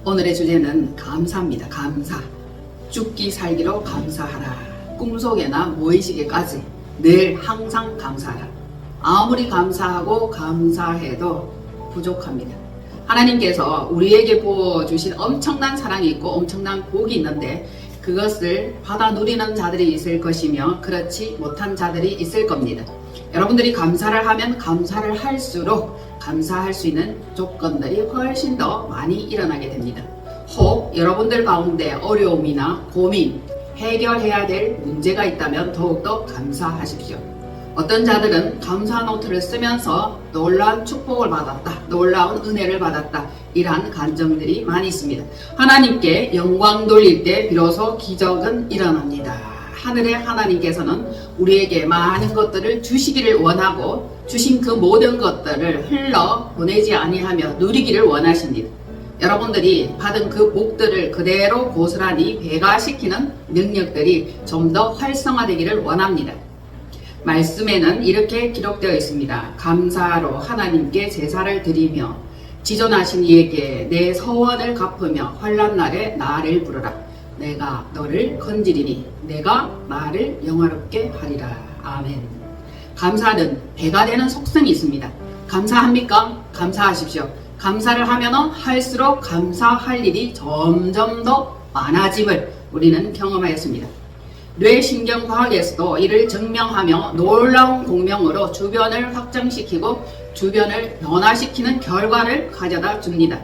오늘의 주제는 감사입니다. 감사. 죽기 살기로 감사하라. 꿈속에나 무의식에까지 늘 항상 감사하라. 아무리 감사하고 감사해도 부족합니다. 하나님께서 우리에게 부어주신 엄청난 사랑이 있고 엄청난 복이 있는데 그것을 받아 누리는 자들이 있을 것이며 그렇지 못한 자들이 있을 겁니다. 여러분들이 감사를 하면 감사를 할수록 감사할 수 있는 조건들이 훨씬 더 많이 일어나게 됩니다. 혹 여러분들 가운데 어려움이나 고민, 해결해야 될 문제가 있다면 더욱더 감사하십시오. 어떤 자들은 감사 노트를 쓰면서 놀라운 축복을 받았다, 놀라운 은혜를 받았다, 이러한 감정들이 많이 있습니다. 하나님께 영광 돌릴 때 비로소 기적은 일어납니다. 하늘의 하나님께서는 우리에게 많은 것들을 주시기를 원하고 주신 그 모든 것들을 흘러 보내지 아니하며 누리기를 원하십니다. 여러분들이 받은 그 복들을 그대로 고스란히 배가시키는 능력들이 좀 더 활성화되기를 원합니다. 말씀에는 이렇게 기록되어 있습니다. 감사로 하나님께 제사를 드리며 지존하신 이에게 내 서원을 갚으며 환난 날에 나를 부르라. 내가 너를 건지리니 내가 나를 영화롭게 하리라. 아멘. 감사는 배가 되는 속성이 있습니다. 감사합니까? 감사하십시오. 감사를 하면 할수록 감사할 일이 점점 더 많아짐을 우리는 경험하였습니다. 뇌신경과학에서도 이를 증명하며 놀라운 공명으로 주변을 확장시키고 주변을 변화시키는 결과를 가져다 줍니다.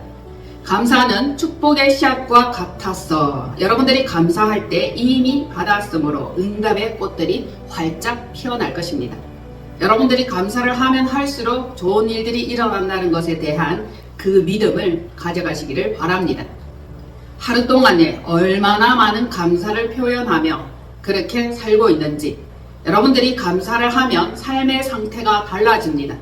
감사는 축복의 씨앗과 같았어. 여러분들이 감사할 때 이미 받았으므로 응답의 꽃들이 활짝 피어날 것입니다. 여러분들이 감사를 하면 할수록 좋은 일들이 일어난다는 것에 대한 그 믿음을 가져가시기를 바랍니다. 하루 동안에 얼마나 많은 감사를 표현하며 그렇게 살고 있는지 여러분들이 감사를 하면 삶의 상태가 달라집니다.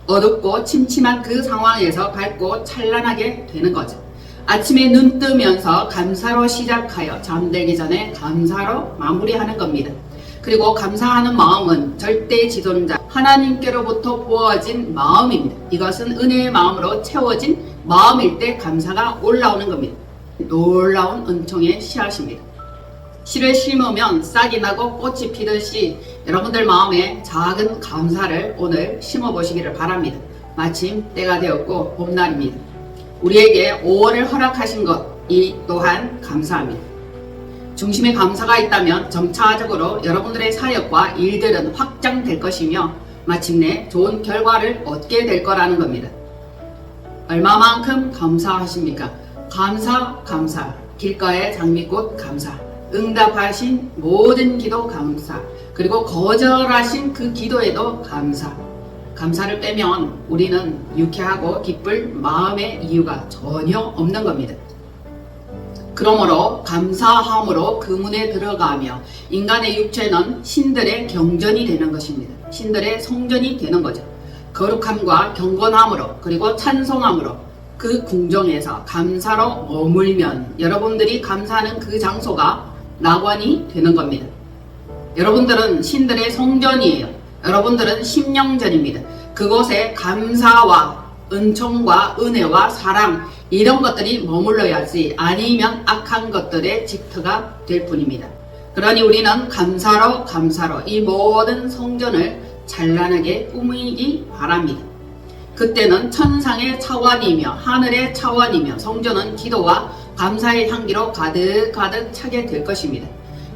어둡고 침침한 그 상황에서 밝고 찬란하게 되는 거죠. 아침에 눈 뜨면서 감사로 시작하여 잠들기 전에 감사로 마무리하는 겁니다. 그리고 감사하는 마음은 절대 지존자 하나님께로부터 부어진 마음입니다. 이것은 은혜의 마음으로 채워진 마음일 때 감사가 올라오는 겁니다. 놀라운 은총의 씨앗입니다. 씨를 심으면 싹이 나고 꽃이 피듯이 여러분들 마음에 작은 감사를 오늘 심어보시기를 바랍니다. 마침 때가 되었고 봄날입니다. 우리에게 5월을 허락하신 것, 이 또한 감사합니다. 중심에 감사가 있다면 점차적으로 여러분들의 사역과 일들은 확장될 것이며 마침내 좋은 결과를 얻게 될 거라는 겁니다. 얼마만큼 감사하십니까? 감사. 길가의 장미꽃 감사. 응답하신 모든 기도 감사. 그리고 거절하신 그 기도에도 감사. 감사를 빼면 우리는 유쾌하고 기쁠 마음의 이유가 전혀 없는 겁니다. 그러므로 감사함으로 그 문에 들어가며 인간의 육체는 신들의 경전이 되는 것입니다. 신들의 성전이 되는 거죠. 거룩함과 경건함으로 그리고 찬송함으로 그 궁정에서 감사로 머물면 여러분들이 감사하는 그 장소가 낙원이 되는 겁니다. 여러분들은 신들의 성전이에요. 여러분들은 심령전입니다. 그곳에 감사와 은총과 은혜와 사랑 이런 것들이 머물러야지 아니면 악한 것들의 집터가 될 뿐입니다. 그러니 우리는 감사로 이 모든 성전을 찬란하게 꾸미기 바랍니다. 그때는 천상의 차원이며 하늘의 차원이며 성전은 기도와 감사의 향기로 가득가득 차게 될 것입니다.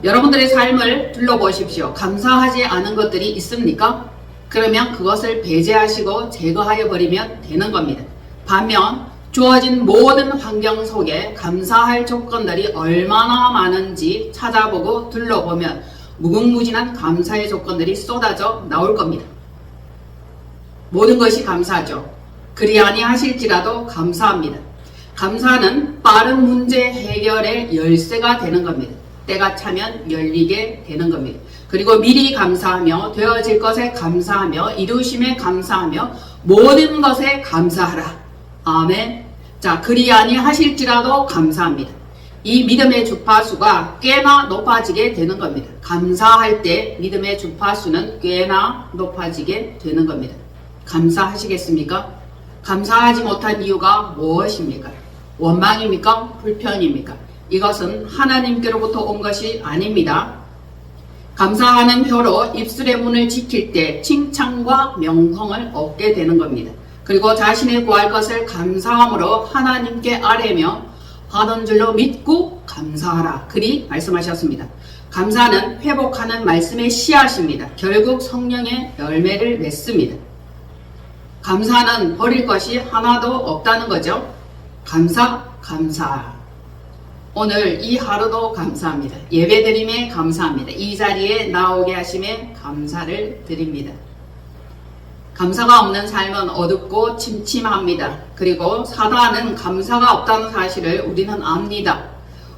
여러분들의 삶을 둘러보십시오. 감사하지 않은 것들이 있습니까? 그러면 그것을 배제하시고 제거하여 버리면 되는 겁니다. 반면 주어진 모든 환경 속에 감사할 조건들이 얼마나 많은지 찾아보고 둘러보면 무궁무진한 감사의 조건들이 쏟아져 나올 겁니다. 모든 것이 감사죠. 그리 아니하실지라도 감사합니다. 감사는 빠른 문제 해결의 열쇠가 되는 겁니다. 때가 차면 열리게 되는 겁니다. 그리고 미리 감사하며 되어질 것에 감사하며 이루심에 감사하며 모든 것에 감사하라. 아멘. 자, 그리 아니하실지라도 감사합니다. 이 믿음의 주파수가 꽤나 높아지게 되는 겁니다. 감사할 때 믿음의 주파수는 꽤나 높아지게 되는 겁니다. 감사하시겠습니까? 감사하지 못한 이유가 무엇입니까? 원망입니까? 불평입니까? 이것은 하나님께로부터 온 것이 아닙니다. 감사하는 혀로 입술의 문을 지킬 때 칭찬과 명성을 얻게 되는 겁니다. 그리고 자신의 구할 것을 감사함으로 하나님께 아뢰며 받은 줄로 믿고 감사하라. 그리 말씀하셨습니다. 감사는 회복하는 말씀의 씨앗입니다. 결국 성령의 열매를 맺습니다. 감사는 버릴 것이 하나도 없다는 거죠. 감사. 오늘 이 하루도 감사합니다. 예배드림에 감사합니다. 이 자리에 나오게 하심에 감사를 드립니다. 감사가 없는 삶은 어둡고 침침합니다. 그리고 사단은 감사가 없다는 사실을 우리는 압니다.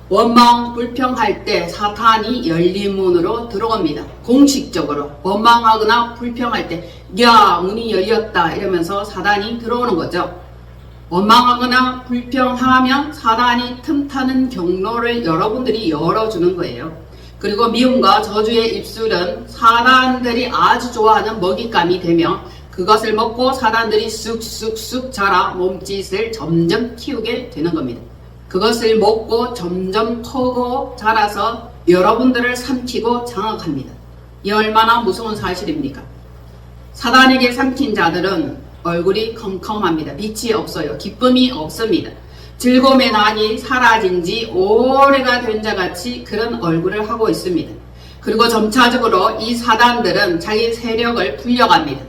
원망, 불평할 때 사탄이 열린 문으로 들어옵니다. 공식적으로 원망하거나 불평할 때 야, 문이 열렸다 이러면서 사단이 들어오는 거죠. 원망하거나 불평하면 사단이 틈타는 경로를 여러분들이 열어주는 거예요. 그리고 미움과 저주의 입술은 사단들이 아주 좋아하는 먹잇감이 되며 그것을 먹고 사단들이 쑥쑥쑥 자라 몸짓을 점점 키우게 되는 겁니다. 그것을 먹고 점점 커고 자라서 여러분들을 삼키고 장악합니다. 이 얼마나 무서운 사실입니까? 사단에게 삼킨 자들은 얼굴이 컴컴합니다. 빛이 없어요. 기쁨이 없습니다. 즐거움의 낙이 사라진 지 오래가 된 자같이 그런 얼굴을 하고 있습니다. 그리고 점차적으로 이 사단들은 자기 세력을 불려갑니다.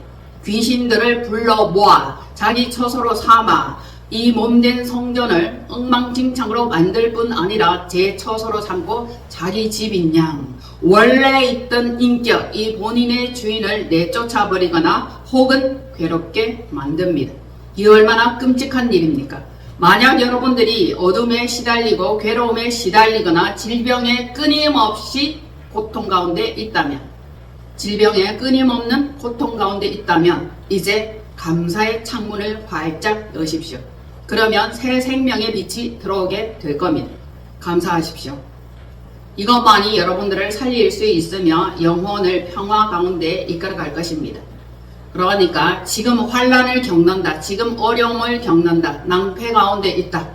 귀신들을 불러 모아 자기 처소로 삼아 이 몸된 성전을 엉망진창으로 만들 뿐 아니라 제 처소로 삼고 자기 집인 양 원래 있던 인격 이 본인의 주인을 내쫓아 버리거나 혹은 괴롭게 만듭니다. 이 얼마나 끔찍한 일입니까? 만약 여러분들이 어둠에 시달리고 괴로움에 시달리거나 질병에 끊임없이 고통 가운데 있다면 질병에 끊임없는 고통 가운데 있다면 이제 감사의 창문을 활짝 여십시오. 그러면 새 생명의 빛이 들어오게 될 겁니다. 감사하십시오. 이것만이 여러분들을 살릴 수 있으며 영혼을 평화 가운데 이끌어갈 것입니다. 그러니까 지금 환난을 겪는다. 지금 어려움을 겪는다. 낭패 가운데 있다.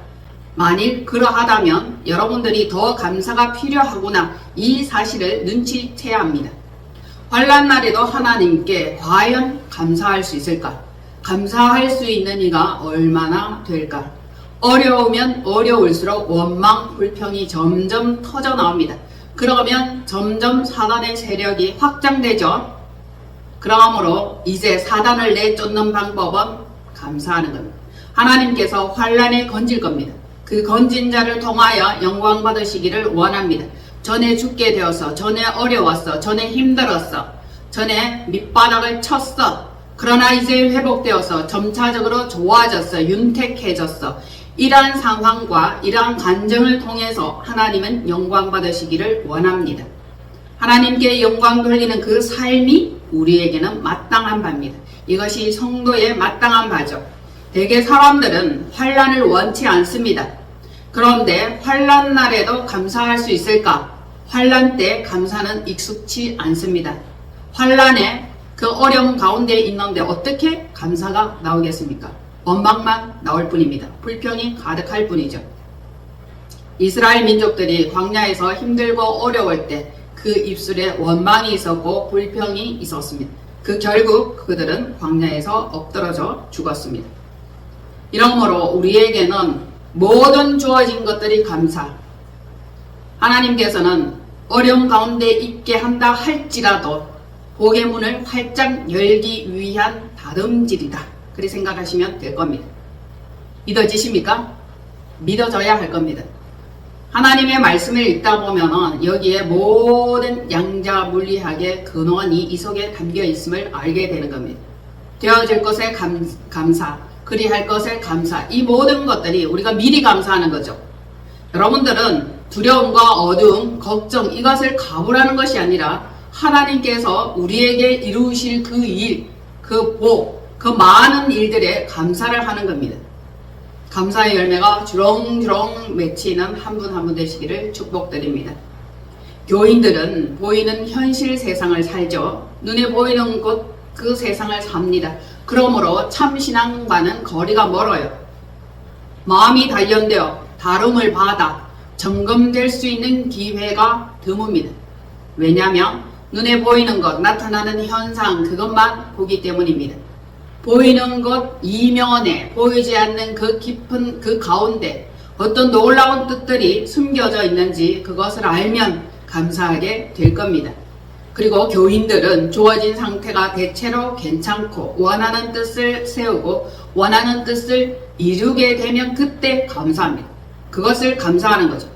만일 그러하다면 여러분들이 더 감사가 필요하구나. 이 사실을 눈치채야 합니다. 환난 날에도 하나님께 과연 감사할 수 있을까? 감사할 수 있는 이가 얼마나 될까? 어려우면 어려울수록 원망, 불평이 점점 터져 나옵니다. 그러면 점점 사단의 세력이 확장되죠. 그러므로 이제 사단을 내쫓는 방법은 감사하는 겁니다. 하나님께서 환난에 건질 겁니다. 그 건진 자를 통하여 영광 받으시기를 원합니다. 전에 죽게 되어서, 전에 어려웠어, 전에 힘들었어, 전에 밑바닥을 쳤어. 그러나 이제 회복되어서 점차적으로 좋아졌어, 윤택해졌어. 이러한 상황과 이러한 간증을 통해서 하나님은 영광 받으시기를 원합니다. 하나님께 영광 돌리는 그 삶이 우리에게는 마땅한 바입니다. 이것이 성도의 마땅한 바죠. 대개 사람들은 환난을 원치 않습니다. 그런데 환난 날에도 감사할 수 있을까? 환난 때 감사는 익숙치 않습니다. 환난에 그 어려움 가운데 있는데 어떻게 감사가 나오겠습니까? 원망만 나올 뿐입니다. 불평이 가득할 뿐이죠. 이스라엘 민족들이 광야에서 힘들고 어려울 때 그 입술에 원망이 있었고 불평이 있었습니다. 그 결국 그들은 광야에서 엎드러져 죽었습니다. 이러므로 우리에게는 모든 주어진 것들이 감사. 하나님께서는 어려움 가운데 있게 한다 할지라도 복의 문을 활짝 열기 위한 다듬질이다. 그렇게 생각하시면 될 겁니다. 믿어지십니까? 믿어져야 할 겁니다. 하나님의 말씀을 읽다 보면 여기에 모든 양자 물리학의 근원이 이 속에 담겨 있음을 알게 되는 겁니다. 되어질 것에 감사, 그리할 것에 감사, 이 모든 것들이 우리가 미리 감사하는 거죠. 여러분들은 두려움과 어두움, 걱정 이것을 가부라는 것이 아니라 하나님께서 우리에게 이루실 그 일, 그 복, 그 많은 일들에 감사를 하는 겁니다. 감사의 열매가 주렁주렁 맺히는 한 분 한 분 되시기를 축복드립니다. 교인들은 보이는 현실 세상을 살죠. 눈에 보이는 곳 그 세상을 삽니다. 그러므로 참신앙과는 거리가 멀어요. 마음이 단련되어 다름을 받아 점검될 수 있는 기회가 드뭅니다. 왜냐하면 눈에 보이는 것, 나타나는 현상, 그것만 보기 때문입니다. 보이는 것 이면에 보이지 않는 그 깊은 그 가운데 어떤 놀라운 뜻들이 숨겨져 있는지 그것을 알면 감사하게 될 겁니다. 그리고 교인들은 주어진 상태가 대체로 괜찮고 원하는 뜻을 세우고 원하는 뜻을 이루게 되면 그때 감사합니다. 그것을 감사하는 거죠.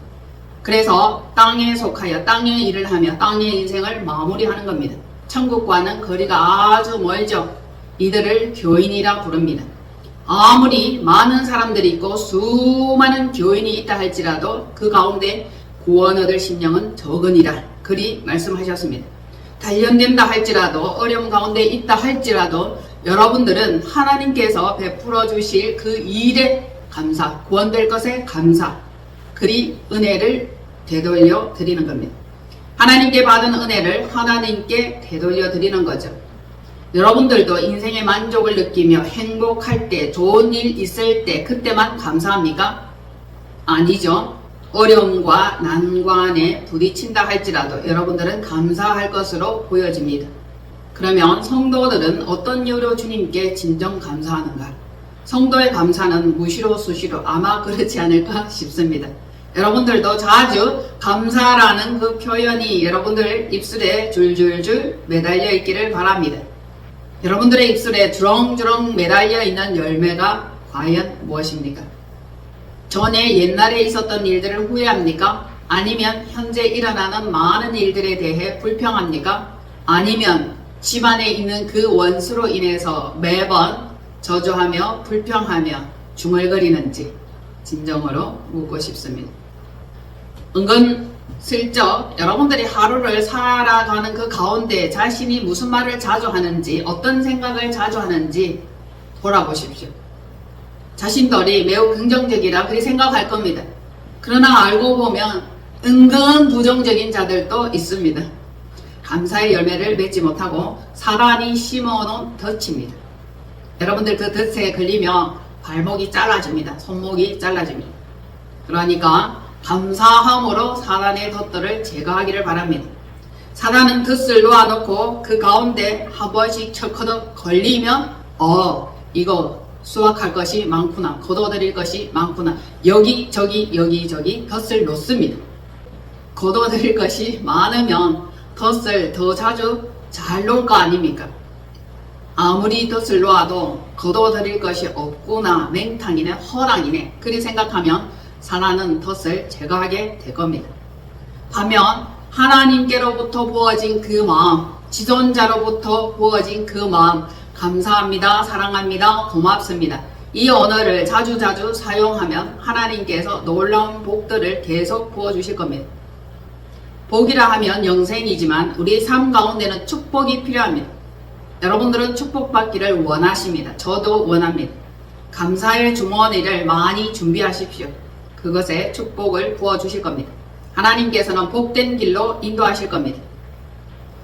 그래서 땅에 속하여 땅의 일을 하며 땅의 인생을 마무리하는 겁니다. 천국과는 거리가 아주 멀죠. 이들을 교인이라 부릅니다. 아무리 많은 사람들이 있고 수많은 교인이 있다 할지라도 그 가운데 구원 얻을 심령은 적으니라 그리 말씀하셨습니다. 단련된다 할지라도 어려움 가운데 있다 할지라도 여러분들은 하나님께서 베풀어 주실 그 일에 감사, 구원될 것에 감사, 그리 은혜를 되돌려 드리는 겁니다. 하나님께 받은 은혜를 하나님께 되돌려 드리는 거죠. 여러분들도 인생의 만족을 느끼며 행복할 때, 좋은 일 있을 때 그때만 감사합니까? 아니죠. 어려움과 난관에 부딪힌다 할지라도 여러분들은 감사할 것으로 보여집니다. 그러면 성도들은 어떤 이유로 주님께 진정 감사하는가? 성도의 감사는 무시로 수시로 아마 그렇지 않을까 싶습니다. 여러분들도 자주 감사라는 그 표현이 여러분들 입술에 줄줄줄 매달려 있기를 바랍니다. 여러분들의 입술에 주렁주렁 매달려 있는 열매가 과연 무엇입니까? 전에 옛날에 있었던 일들을 후회합니까? 아니면 현재 일어나는 많은 일들에 대해 불평합니까? 아니면 집안에 있는 그 원수로 인해서 매번 저주하며 불평하며 중얼거리는지 진정으로 묻고 싶습니다. 은근슬쩍 여러분들이 하루를 살아가는 그 가운데 자신이 무슨 말을 자주 하는지 어떤 생각을 자주 하는지 돌아보십시오. 자신들이 매우 긍정적이라 그렇게 생각할 겁니다. 그러나 알고 보면 은근 부정적인 자들도 있습니다. 감사의 열매를 맺지 못하고 사단이 심어놓은 덫입니다. 여러분들 그 덫에 걸리면 발목이 잘라집니다. 손목이 잘라집니다. 그러니까 감사함으로 사단의 덫들을 제거하기를 바랍니다. 사단은 덫을 놓아놓고 그 가운데 한 번씩 철커덕 걸리면 이거 수확할 것이 많구나, 거둬들일 것이 많구나, 여기저기 덫을 놓습니다. 거둬들일 것이 많으면 덫을 더 자주 잘 놓을 거 아닙니까? 아무리 덫을 놓아도 거둬들일 것이 없구나, 맹탕이네, 허랑이네 그리 생각하면 사단은 덫을 제거하게 될 겁니다. 반면 하나님께로부터 부어진 그 마음, 지존자로부터 부어진 그 마음, 감사합니다, 사랑합니다, 고맙습니다, 이 언어를 자주자주 사용하면 하나님께서 놀라운 복들을 계속 부어주실 겁니다. 복이라 하면 영생이지만 우리 삶 가운데는 축복이 필요합니다. 여러분들은 축복받기를 원하십니다. 저도 원합니다. 감사의 주머니를 많이 준비하십시오. 그것에 축복을 부어주실 겁니다. 하나님께서는 복된 길로 인도하실 겁니다.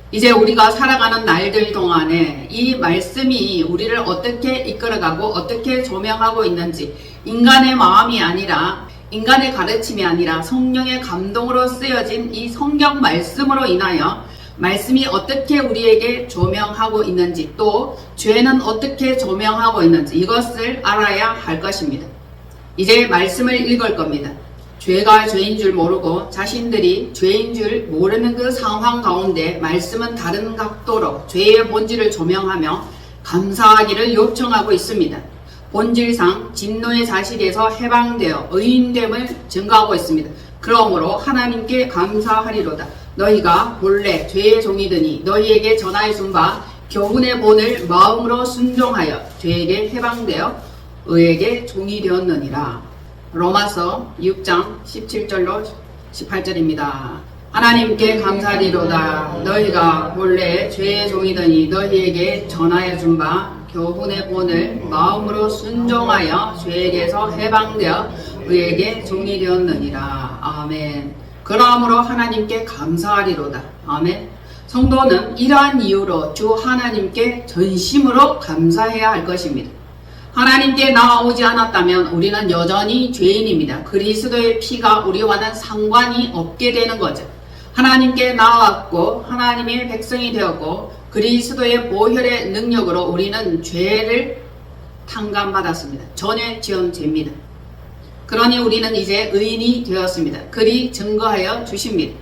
이제 우리가 살아가는 날들 동안에 이 말씀이 우리를 어떻게 이끌어가고 어떻게 조명하고 있는지, 인간의 마음이 아니라, 인간의 가르침이 아니라 성령의 감동으로 쓰여진 이 성경 말씀으로 인하여 말씀이 어떻게 우리에게 조명하고 있는지, 또 죄는 어떻게 조명하고 있는지 이것을 알아야 할 것입니다. 이제 말씀을 읽을 겁니다. 죄가 죄인 줄 모르고 자신들이 죄인 줄 모르는 그 상황 가운데 말씀은 다른 각도로 죄의 본질을 조명하며 감사하기를 요청하고 있습니다. 본질상 진노의 자식에서 해방되어 의인됨을 증거하고 있습니다. 그러므로 하나님께 감사하리로다. 너희가 본래 죄의 종이더니 너희에게 전하여 준 바 교훈의 본을 마음으로 순종하여 죄에게 해방되어 의에게 종이 되었느니라. 로마서 6장 17절로 18절입니다. 하나님께 감사리로다. 너희가 본래 죄의 종이더니 너희에게 전하여 준 바 교훈의 본을 마음으로 순종하여 죄에게서 해방되어 의에게 종이 되었느니라. 아멘. 그러므로 하나님께 감사하리로다. 아멘. 성도는 이러한 이유로 주 하나님께 전심으로 감사해야 할 것입니다. 하나님께 나아오지 않았다면 우리는 여전히 죄인입니다. 그리스도의 피가 우리와는 상관이 없게 되는 거죠. 하나님께 나아왔고 하나님의 백성이 되었고 그리스도의 보혈의 능력으로 우리는 죄를 탕감받았습니다. 전에 지은 죄입니다. 그러니 우리는 이제 의인이 되었습니다. 그리 증거하여 주십니다.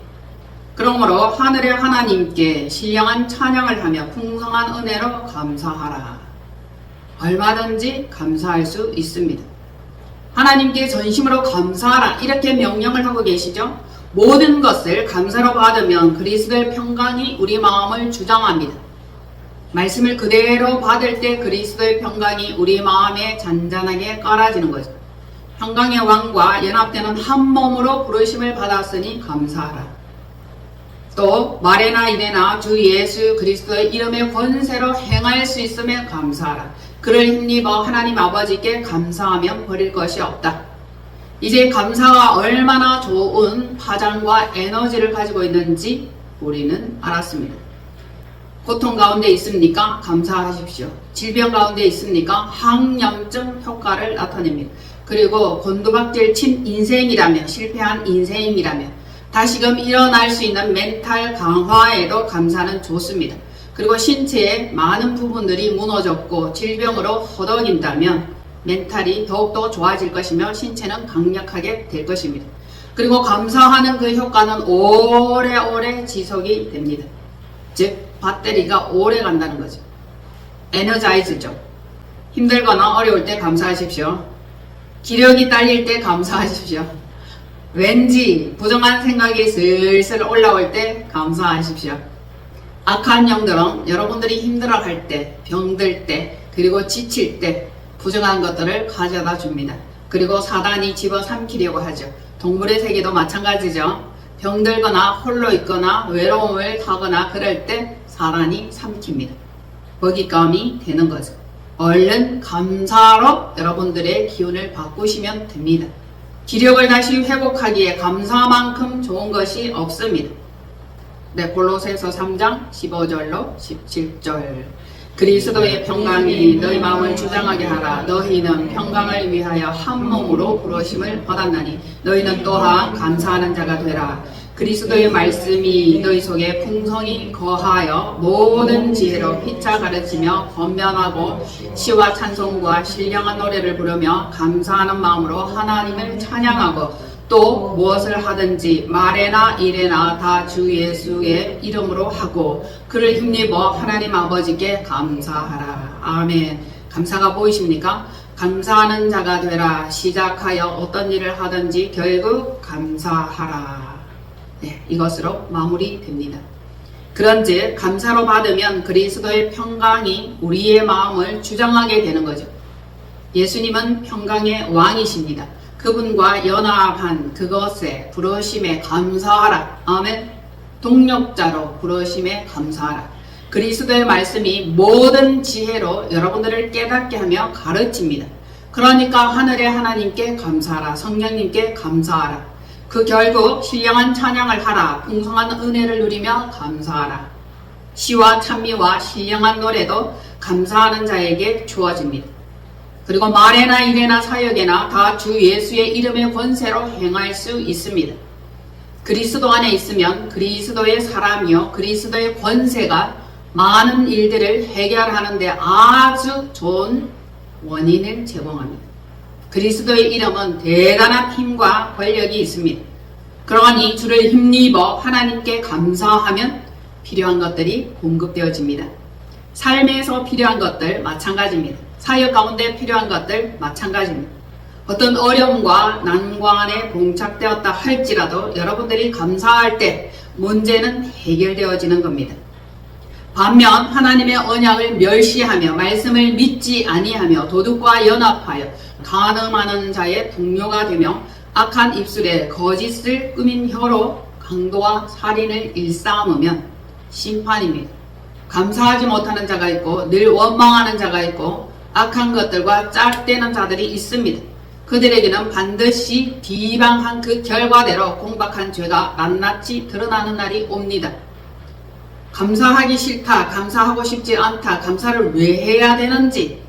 그러므로 하늘의 하나님께 신령한 찬양을 하며 풍성한 은혜로 감사하라. 얼마든지 감사할 수 있습니다. 하나님께 전심으로 감사하라 이렇게 명령을 하고 계시죠. 모든 것을 감사로 받으면 그리스도의 평강이 우리 마음을 주장합니다. 말씀을 그대로 받을 때 그리스도의 평강이 우리 마음에 잔잔하게 깔아지는 거죠. 평강의 왕과 연합되는 한 몸으로 부르심을 받았으니 감사하라. 또 말에나 이래나 주 예수 그리스도의 이름의 권세로 행할 수 있음에 감사하라. 그를 힘입어 하나님 아버지께 감사하면 버릴 것이 없다. 이제 감사가 얼마나 좋은 파장과 에너지를 가지고 있는지 우리는 알았습니다. 고통 가운데 있습니까? 감사하십시오. 질병 가운데 있습니까? 항염증 효과를 나타냅니다. 그리고 곤두박질 친 인생이라면, 실패한 인생이라면 다시금 일어날 수 있는 멘탈 강화에도 감사는 좋습니다. 그리고 신체의 많은 부분들이 무너졌고 질병으로 허덕인다면 멘탈이 더욱더 좋아질 것이며 신체는 강력하게 될 것입니다. 그리고 감사하는 그 효과는 오래오래 지속이 됩니다. 즉 배터리가 오래 간다는 거죠. 에너자이즈죠. 힘들거나 어려울 때 감사하십시오. 기력이 딸릴 때 감사하십시오. 왠지 부정한 생각이 슬슬 올라올 때 감사하십시오. 악한 영들은 여러분들이 힘들어할 때, 병들 때, 그리고 지칠 때 부정한 것들을 가져다 줍니다. 그리고 사단이 집어삼키려고 하죠. 동물의 세계도 마찬가지죠. 병들거나 홀로 있거나 외로움을 타거나 그럴 때 사단이 삼킵니다. 먹잇감이 되는 거죠. 얼른 감사로 여러분들의 기운을 바꾸시면 됩니다. 기력을 다시 회복하기에 감사만큼 좋은 것이 없습니다. 네, 골로새서 3장 15절로 17절. 그리스도의 평강이 너희 마음을 주장하게 하라. 너희는 평강을 위하여 한 몸으로 부르심을 받았나니 너희는 또한 감사하는 자가 되라. 그리스도의 말씀이 너희 속에 풍성히 거하여 모든 지혜로 피차 가르치며 권면하고 시와 찬송과 신령한 노래를 부르며 감사하는 마음으로 하나님을 찬양하고 또 무엇을 하든지 말에나 일에나 다 주 예수의 이름으로 하고 그를 힘입어 하나님 아버지께 감사하라. 아멘. 감사가 보이십니까? 감사하는 자가 되라. 시작하여 어떤 일을 하든지 결국 감사하라. 네, 이것으로 마무리됩니다. 그런즉 감사로 받으면 그리스도의 평강이 우리의 마음을 주장하게 되는 거죠. 예수님은 평강의 왕이십니다. 그분과 연합한 그것에 부르심에 감사하라. 아멘. 동력자로 부르심에 감사하라. 그리스도의 말씀이 모든 지혜로 여러분들을 깨닫게 하며 가르칩니다. 그러니까 하늘의 하나님께 감사하라. 성령님께 감사하라. 그 결국 신령한 찬양을 하라. 풍성한 은혜를 누리며 감사하라. 시와 찬미와 신령한 노래도 감사하는 자에게 주어집니다. 그리고 말에나 일에나 사역에나 다 주 예수의 이름의 권세로 행할 수 있습니다. 그리스도 안에 있으면 그리스도의 사람이요 그리스도의 권세가 많은 일들을 해결하는 데 아주 좋은 원인을 제공합니다. 그리스도의 이름은 대단한 힘과 권력이 있습니다. 그러니 주를 힘입어 하나님께 감사하면 필요한 것들이 공급되어집니다. 삶에서 필요한 것들 마찬가지입니다. 사역 가운데 필요한 것들 마찬가지입니다. 어떤 어려움과 난관에 봉착되었다 할지라도 여러분들이 감사할 때 문제는 해결되어지는 겁니다. 반면 하나님의 언약을 멸시하며 말씀을 믿지 아니하며 도둑과 연합하여 간음하는 자의 동료가 되며 악한 입술에 거짓을 꾸민 혀로 강도와 살인을 일삼으면 심판입니다. 감사하지 못하는 자가 있고 늘 원망하는 자가 있고 악한 것들과 짝대는 자들이 있습니다. 그들에게는 반드시 비방한 그 결과대로 공박한 죄가 낱낱이 드러나는 날이 옵니다. 감사하기 싫다, 감사하고 싶지 않다, 감사를 왜 해야 되는지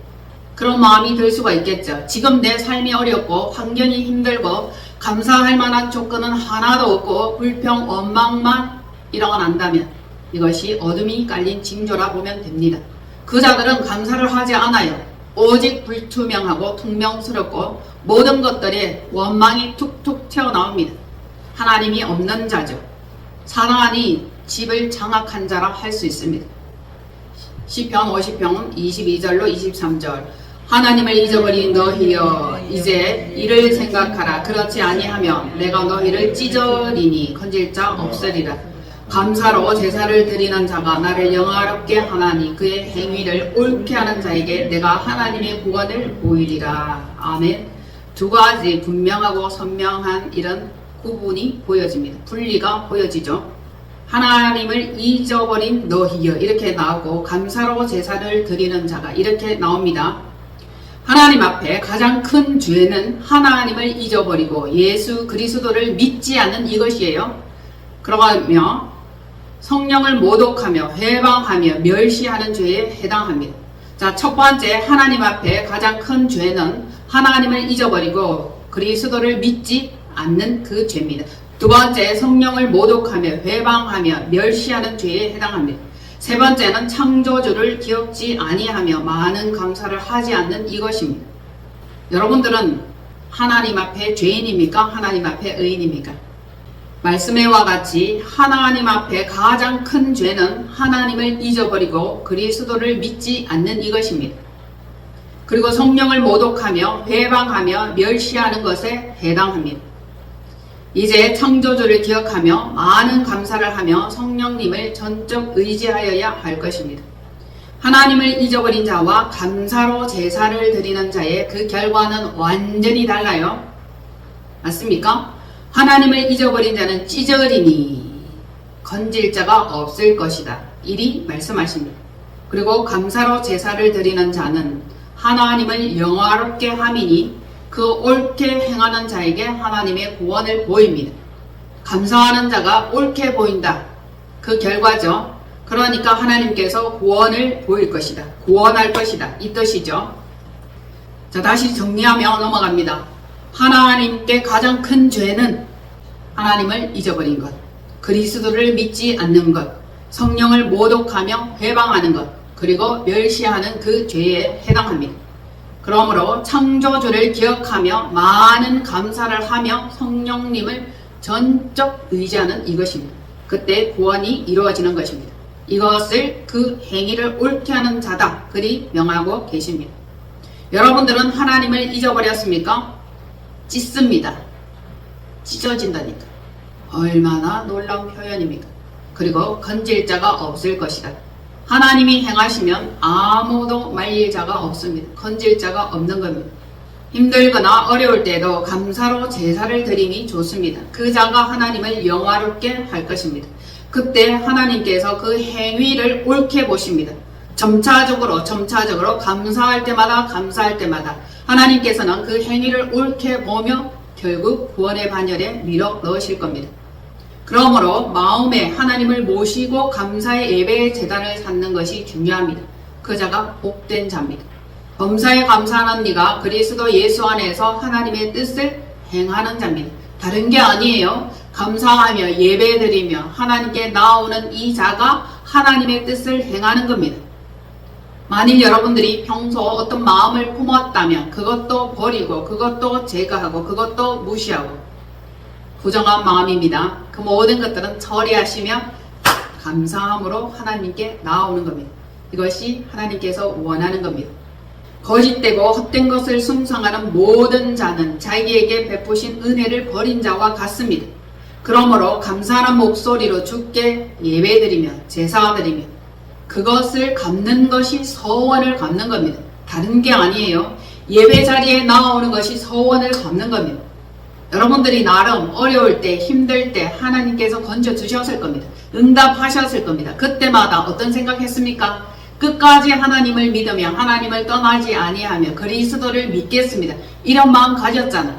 그런 마음이 들 수가 있겠죠. 지금 내 삶이 어렵고 환경이 힘들고 감사할 만한 조건은 하나도 없고 불평, 원망만 일어난다면 이것이 어둠이 깔린 징조라 보면 됩니다. 그 자들은 감사를 하지 않아요. 오직 불투명하고 퉁명스럽고 모든 것들이 원망이 툭툭 튀어나옵니다. 하나님이 없는 자죠. 사단이 집을 장악한 자라 할 수 있습니다. 시편 50편 22절로 23절 하나님을 잊어버린 너희여 이제 이를 생각하라. 그렇지 아니하면 내가 너희를 찢어리니 건질 자 없으리라. 감사로 제사를 드리는 자가 나를 영화롭게 하나니 그의 행위를 옳게 하는 자에게 내가 하나님의 구원을 보이리라. 아멘. 두 가지 분명하고 선명한 이런 구분이 보여집니다. 분리가 보여지죠. 하나님을 잊어버린 너희여 이렇게 나오고 감사로 제사를 드리는 자가 이렇게 나옵니다. 하나님 앞에 가장 큰 죄는 하나님을 잊어버리고 예수 그리스도를 믿지 않는 이것이에요. 그러며 성령을 모독하며 회방하며 멸시하는 죄에 해당합니다. 자, 첫 번째 하나님 앞에 가장 큰 죄는 하나님을 잊어버리고 그리스도를 믿지 않는 그 죄입니다. 두 번째 성령을 모독하며 회방하며 멸시하는 죄에 해당합니다. 세 번째는 창조주를 기억지 아니하며 많은 감사를 하지 않는 이것입니다. 여러분들은 하나님 앞에 죄인입니까? 하나님 앞에 의인입니까? 말씀에와 같이 하나님 앞에 가장 큰 죄는 하나님을 잊어버리고 그리스도를 믿지 않는 이것입니다. 그리고 성령을 모독하며 회방하며 멸시하는 것에 해당합니다. 이제 창조주를 기억하며 많은 감사를 하며 성령님을 전적 의지하여야 할 것입니다. 하나님을 잊어버린 자와 감사로 제사를 드리는 자의 그 결과는 완전히 달라요. 맞습니까? 하나님을 잊어버린 자는 찢어리니 건질 자가 없을 것이다. 이리 말씀하십니다. 그리고 감사로 제사를 드리는 자는 하나님을 영화롭게 함이니 그 옳게 행하는 자에게 하나님의 구원을 보입니다. 감사하는 자가 옳게 보인다. 그 결과죠. 그러니까 하나님께서 구원을 보일 것이다. 구원할 것이다. 이 뜻이죠. 자, 다시 정리하며 넘어갑니다. 하나님께 가장 큰 죄는 하나님을 잊어버린 것, 그리스도를 믿지 않는 것, 성령을 모독하며 회방하는 것, 그리고 멸시하는 그 죄에 해당합니다. 그러므로 창조주를 기억하며 많은 감사를 하며 성령님을 전적 의지하는 이것입니다. 그때 구원이 이루어지는 것입니다. 이것을 그 행위를 옳게 하는 자다 그리 명하고 계십니다. 여러분들은 하나님을 잊어버렸습니까? 찢습니다. 찢어진다니까. 얼마나 놀라운 표현입니까? 그리고 건질 자가 없을 것이다. 하나님이 행하시면 아무도 말릴 자가 없습니다. 건질 자가 없는 겁니다. 힘들거나 어려울 때도 감사로 제사를 드림이 좋습니다. 그 자가 하나님을 영화롭게 할 것입니다. 그때 하나님께서 그 행위를 옳게 보십니다. 점차적으로 감사할 때마다 하나님께서는 그 행위를 옳게 보며 결국 구원의 반열에 밀어 넣으실 겁니다. 그러므로 마음에 하나님을 모시고 감사의 예배의 제단을 쌓는 것이 중요합니다. 그 자가 복된 자입니다. 범사에 감사하는 네가 그리스도 예수 안에서 하나님의 뜻을 행하는 자입니다. 다른 게 아니에요. 감사하며 예배드리며 하나님께 나오는 이 자가 하나님의 뜻을 행하는 겁니다. 만일 여러분들이 평소 어떤 마음을 품었다면 그것도 버리고 그것도 제거하고 그것도 무시하고 부정한 마음입니다. 그 모든 것들은 처리하시며 감사함으로 하나님께 나오는 겁니다. 이것이 하나님께서 원하는 겁니다. 거짓되고 헛된 것을 숭상하는 모든 자는 자기에게 베푸신 은혜를 버린 자와 같습니다. 그러므로 감사하는 목소리로 주께 예배드리며 제사드리며 그것을 갚는 것이 서원을 갚는 겁니다. 다른 게 아니에요. 예배 자리에 나오는 것이 서원을 갚는 겁니다. 여러분들이 나름 어려울 때 힘들 때 하나님께서 건져주셨을 겁니다. 응답하셨을 겁니다. 그때마다 어떤 생각했습니까? 끝까지 하나님을 믿으며 하나님을 떠나지 아니하며 그리스도를 믿겠습니다. 이런 마음 가졌잖아.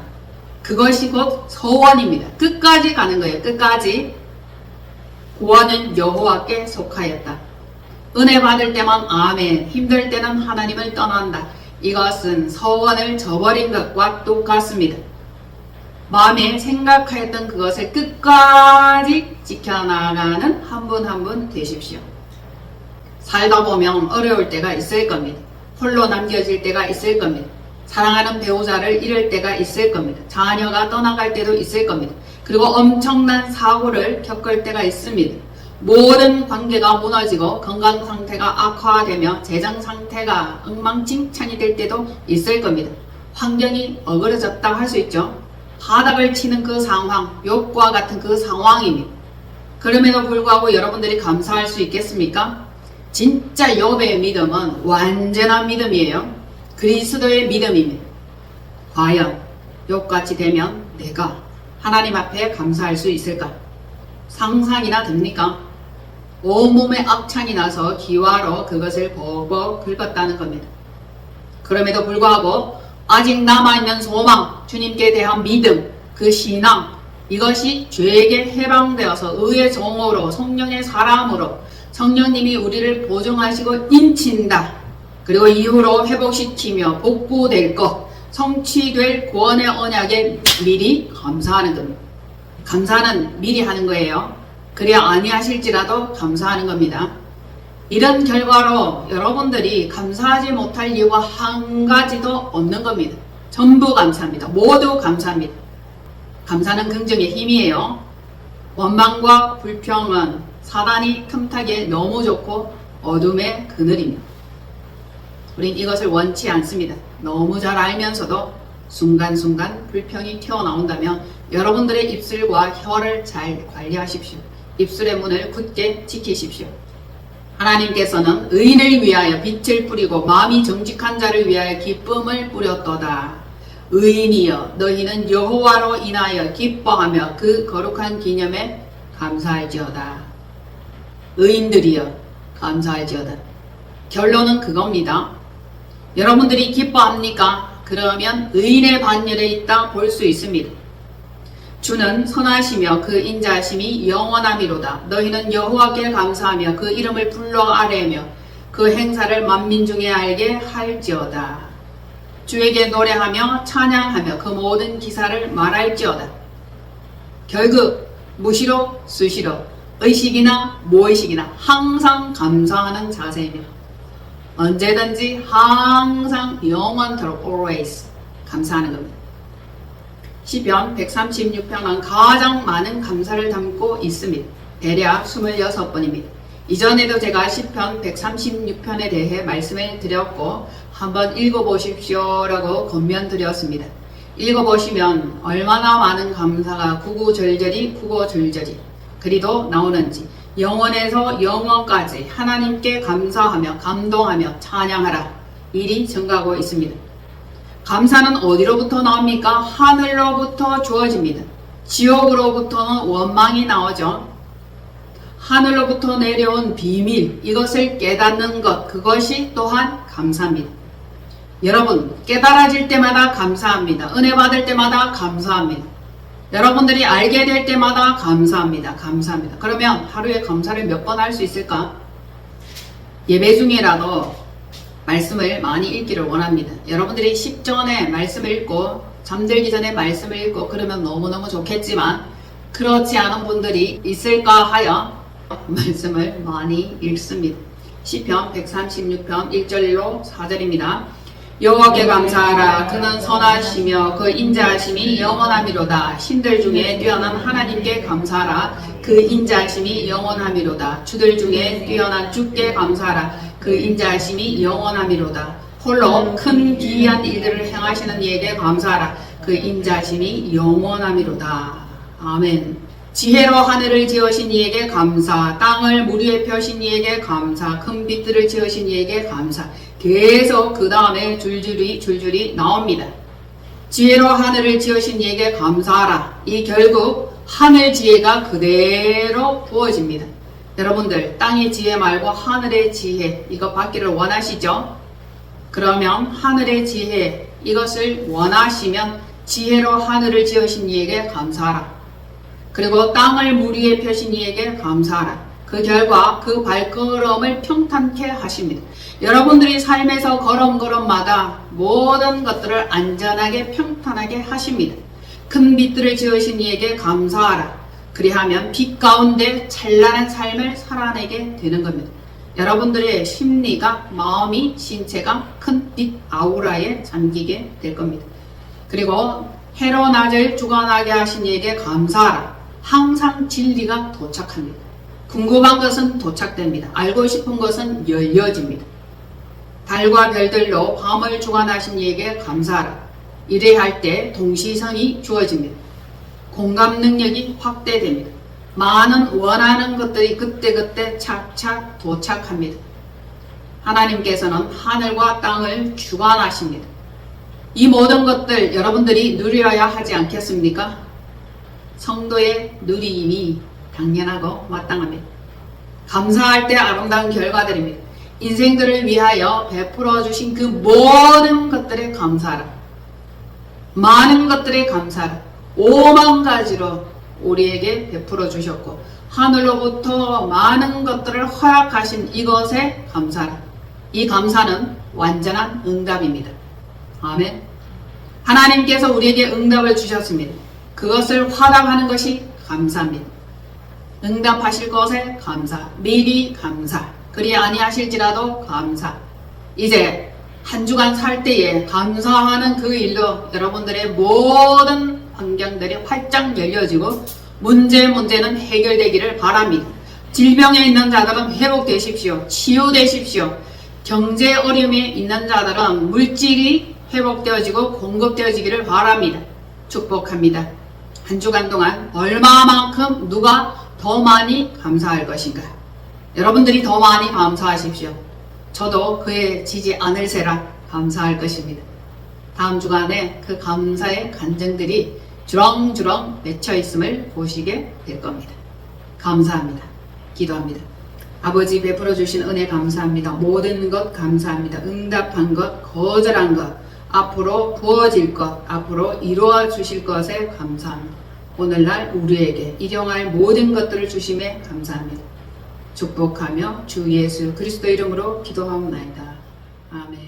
그것이 곧 서원입니다. 끝까지 가는 거예요. 끝까지. 구원은 여호와께 속하였다. 은혜 받을 때만 아멘, 힘들 때는 하나님을 떠난다. 이것은 서원을 저버린 것과 똑같습니다. 마음에 생각하였던 그것을 끝까지 지켜나가는 한 분 한 분 되십시오. 살다 보면 어려울 때가 있을 겁니다. 홀로 남겨질 때가 있을 겁니다. 사랑하는 배우자를 잃을 때가 있을 겁니다. 자녀가 떠나갈 때도 있을 겁니다. 그리고 엄청난 사고를 겪을 때가 있습니다. 모든 관계가 무너지고 건강 상태가 악화되며 재정 상태가 엉망진창이 될 때도 있을 겁니다. 환경이 어그러졌다 할 수 있죠. 바닥을 치는 그 상황, 욕과 같은 그 상황입니다. 그럼에도 불구하고 여러분들이 감사할 수 있겠습니까? 진짜 욥의 믿음은 완전한 믿음이에요. 그리스도의 믿음입니다. 과연 욥같이 되면 내가 하나님 앞에 감사할 수 있을까? 상상이나 됩니까? 온몸에 악창이 나서 기와로 그것을 버벅 긁었다는 겁니다. 그럼에도 불구하고 아직 남아있는 소망, 주님께 대한 믿음, 그 신앙, 이것이 죄에게 해방되어서 의의 종으로 성령의 사람으로 성령님이 우리를 보존하시고 인친다. 그리고 이후로 회복시키며 복구될 것, 성취될 구원의 언약에 미리 감사하는 겁니다. 감사는 미리 하는 거예요. 그래야 아니하실지라도 감사하는 겁니다. 이런 결과로 여러분들이 감사하지 못할 이유가 한 가지도 없는 겁니다. 전부 감사합니다. 모두 감사합니다. 감사는 긍정의 힘이에요. 원망과 불평은 사단이 틈타기에 너무 좋고 어둠의 그늘입니다. 우린 이것을 원치 않습니다. 너무 잘 알면서도 순간순간 불평이 튀어나온다면 여러분들의 입술과 혀를 잘 관리하십시오. 입술의 문을 굳게 지키십시오. 하나님께서는 의인을 위하여 빛을 뿌리고 마음이 정직한 자를 위하여 기쁨을 뿌렸도다. 의인이여 너희는 여호와로 인하여 기뻐하며 그 거룩한 기념에 감사할지어다. 의인들이여 감사할지어다. 결론은 그겁니다. 여러분들이 기뻐합니까? 그러면 의인의 반열에 있다 볼 수 있습니다. 주는 선하시며 그 인자하심이 영원함이로다. 너희는 여호와께 감사하며 그 이름을 불러 아뢰며 그 행사를 만민 중에 알게 할지어다. 주에게 노래하며 찬양하며 그 모든 기사를 말할지어다. 결국 무시로 수시로 의식이나 무의식이나 항상 감사하는 자세입니다. 언제든지 항상 영원토록 always 감사하는 겁니다. 시편 136편은 가장 많은 감사를 담고 있습니다. 대략 26번입니다. 이전에도 제가 시편 136편에 대해 말씀을 드렸고 한번 읽어보십시오 라고 권면드렸습니다. 읽어보시면 얼마나 많은 감사가 구구절절이 그리도 나오는지 영원에서 영원까지 하나님께 감사하며 감동하며 찬양하라 일이 증가하고 있습니다. 감사는 어디로부터 나옵니까? 하늘로부터 주어집니다. 지옥으로부터는 원망이 나오죠. 하늘로부터 내려온 비밀, 이것을 깨닫는 것, 그것이 또한 감사입니다. 여러분, 깨달아질 때마다 감사합니다. 은혜 받을 때마다 감사합니다. 여러분들이 알게 될 때마다 감사합니다. 감사합니다. 그러면 하루에 감사를 몇 번 할 수 있을까? 예배 중이라도 말씀을 많이 읽기를 원합니다. 여러분들이 식전에 말씀을 읽고 잠들기 전에 말씀을 읽고 그러면 너무너무 좋겠지만 그렇지 않은 분들이 있을까 하여 말씀을 많이 읽습니다. 시편 136편 1절로 4절입니다. 여호와께 감사하라. 그는 선하시며 그 인자하심이 영원함이로다. 신들 중에 뛰어난 하나님께 감사하라. 그 인자하심이 영원함이로다. 주들 중에 뛰어난 주께 감사하라. 그 인자하심이 영원함이로다. 홀로 큰 기이한 일들을 행하시는 이에게 감사하라. 그 인자하심이 영원함이로다. 아멘. 지혜로 하늘을 지으신 이에게 감사, 땅을 물 위에 펴신 이에게 감사, 큰 빛들을 지으신 이에게 감사. 계속 그 다음에 줄줄이 나옵니다. 지혜로 하늘을 지으신 이에게 감사하라. 이 결국 하늘 지혜가 그대로 부어집니다. 여러분들 땅의 지혜 말고 하늘의 지혜 이거 받기를 원하시죠? 그러면 하늘의 지혜 이것을 원하시면 지혜로 하늘을 지으신 이에게 감사하라. 그리고 땅을 물 위에 펴신 이에게 감사하라. 그 결과 그 발걸음을 평탄케 하십니다. 여러분들이 삶에서 걸음걸음마다 모든 것들을 안전하게 평탄하게 하십니다. 큰 빛들을 지으신 이에게 감사하라. 그리하면 빛 가운데 찬란한 삶을 살아내게 되는 겁니다. 여러분들의 심리가, 마음이, 신체가 큰 빛 아우라에 잠기게 될 겁니다. 그리고 해로 낮을 주관하게 하신 이에게 감사하라. 항상 진리가 도착합니다. 궁금한 것은 도착됩니다. 알고 싶은 것은 열려집니다. 달과 별들로 밤을 주관하신 이에게 감사하라. 이래할 때 동시성이 주어집니다. 공감 능력이 확대됩니다. 많은 원하는 것들이 그때그때 착착 도착합니다. 하나님께서는 하늘과 땅을 주관하십니다. 이 모든 것들 여러분들이 누려야 하지 않겠습니까? 성도의 누리임이 당연하고 마땅합니다. 감사할 때 아름다운 결과들입니다. 인생들을 위하여 베풀어 주신 그 모든 것들에 감사하라. 많은 것들에 감사하라. 5만 가지로 우리에게 베풀어 주셨고 하늘로부터 많은 것들을 허락하신 이것에 감사하라. 이 감사는 완전한 응답입니다. 아멘. 하나님께서 우리에게 응답을 주셨습니다. 그것을 화답하는 것이 감사입니다. 응답하실 것에 감사, 미리 감사, 그리 아니하실지라도 감사. 이제 한 주간 살 때에 감사하는 그 일로 여러분들의 모든 환경들이 활짝 열려지고 문제는 해결되기를 바랍니다. 질병에 있는 자들은 회복되십시오. 치유되십시오. 경제 어려움에 있는 자들은 물질이 회복되어지고 공급되어지기를 바랍니다. 축복합니다. 한 주간 동안 얼마만큼 누가 더 많이 감사할 것인가? 여러분들이 더 많이 감사하십시오. 저도 그에 지지 않을세라 감사할 것입니다. 다음 주간에 그 감사의 간증들이 주렁주렁 맺혀 있음을 보시게 될 겁니다. 감사합니다. 기도합니다. 아버지 베풀어 주신 은혜 감사합니다. 모든 것 감사합니다. 응답한 것, 거절한 것, 앞으로 부어질 것, 앞으로 이루어 주실 것에 감사합니다. 오늘날 우리에게 일용할 모든 것들을 주심에 감사합니다. 축복하며 주 예수 그리스도 이름으로 기도하옵나이다. 아멘.